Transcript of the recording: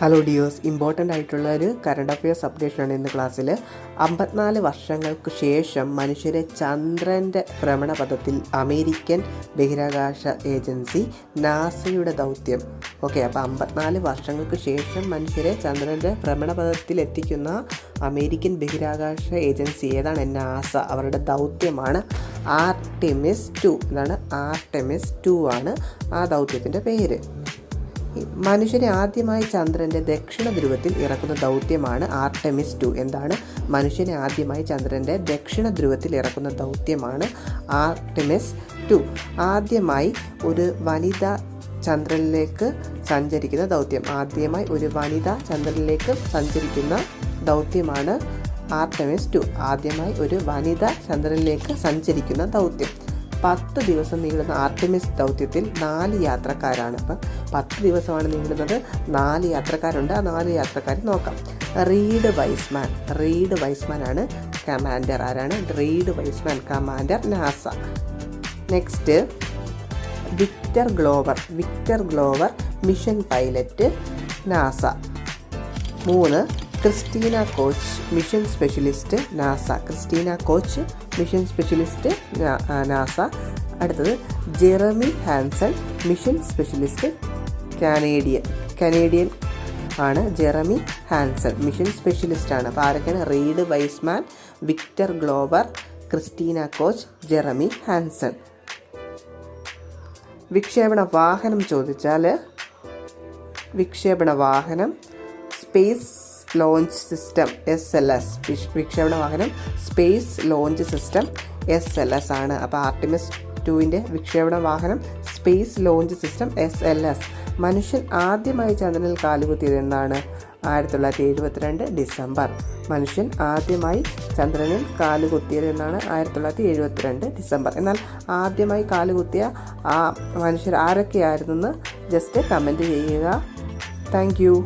Hello ഡിയോസ്, important ആയിട്ടുള്ള ഒരു current affairs അപ്ഡേഷനാണ് ഇന്ന് ക്ലാസ്സിൽ. 54 വർഷങ്ങൾക്ക് ശേഷം മനുഷ്യരെ ചന്ദ്രൻ്റെ ഭ്രമണപഥത്തിൽ അമേരിക്കൻ ബഹിരാകാശ ഏജൻസി നാസയുടെ ദൗത്യം. ഓക്കെ, അപ്പോൾ 54 വർഷങ്ങൾക്ക് ശേഷം മനുഷ്യരെ ചന്ദ്രൻ്റെ ഭ്രമണപഥത്തിൽ എത്തിക്കുന്ന അമേരിക്കൻ ബഹിരാകാശ ഏജൻസി ഏതാണ്? നാസ. അവരുടെ ദൗത്യമാണ് ആർടെമിസ് 2. ഇതാണ് ആർടെമിസ് 2 ആണ് ആ ദൗത്യത്തിൻ്റെ പേര്. മനുഷ്യരെ ആദ്യമായി ചന്ദ്രൻ്റെ ദക്ഷിണ ധ്രുവത്തിൽ ഇറക്കുന്ന ദൗത്യമാണ് ആർടെമിസ് 2. എന്താണ്? മനുഷ്യനെ ആദ്യമായി ചന്ദ്രൻ്റെ ദക്ഷിണ ധ്രുവത്തിൽ ഇറക്കുന്ന ദൗത്യമാണ് ആർടെമിസ് 2. ആദ്യമായി ഒരു വനിത ചന്ദ്രനിലേക്ക് സഞ്ചരിക്കുന്ന ദൗത്യം. ആദ്യമായി ഒരു വനിത ചന്ദ്രനിലേക്ക് സഞ്ചരിക്കുന്ന ദൗത്യമാണ് ആർടെമിസ് 2. ആദ്യമായി ഒരു വനിത ചന്ദ്രനിലേക്ക് സഞ്ചരിക്കുന്ന ദൗത്യം. 10 ദിവസം നീളുന്ന ആർടെമിസ് ദൗത്യത്തിൽ 4 യാത്രക്കാരാണ്. അപ്പം 10 ദിവസമാണ് നീളുന്നത്. 4 യാത്രക്കാരുണ്ട്. ആ 4 യാത്രക്കാരെ നോക്കാം. റീഡ് വൈസ്മാൻ ആണ് കമാൻഡർ. ആരാണ്? Reid Wiseman, commander, NASA. Next Victor Glover mission pilot, NASA. 3 Christina Koch mission specialist, NASA. Mission specialist, NASA. അടുത്തത് Jeremy Hansen mission specialist, Canadian ആണ്. ജെറമി ഹാൻസൺ മിഷൻ സ്പെഷ്യലിസ്റ്റ് ആണ്. അപ്പോൾ ആരൊക്കെയാണ്? Reid Wiseman, Victor Glover, Christina Koch, Jeremy Hansen. വിക്ഷേപണ വാഹനം ചോദിച്ചാൽ വിക്ഷേപണ വാഹനം സ്പേസ് ലോഞ്ച് സിസ്റ്റം SLS. വിക്ഷേപണ വാഹനം സ്പേസ് ലോഞ്ച് സിസ്റ്റം SLS ആണ്. അപ്പോൾ ആർടെമിസ് 2ൻ്റെ വിക്ഷേപണ വാഹനം സ്പേസ് ലോഞ്ച് സിസ്റ്റം SLS. മനുഷ്യൻ ആദ്യമായി ചന്ദ്രനിൽ കാലുകുത്തിയത് എന്നാണ്? 1972 ഡിസംബർ. മനുഷ്യൻ ആദ്യമായി ചന്ദ്രനിൽ കാലുകുത്തിയത് എന്നാണ്? 1972 ഡിസംബർ. എന്നാൽ ആദ്യമായി കാലുകുത്തിയ ആ മനുഷ്യർ ആരൊക്കെയായിരുന്നെന്ന് ജസ്റ്റ് കമൻറ്റ് ചെയ്യുക. Thank you.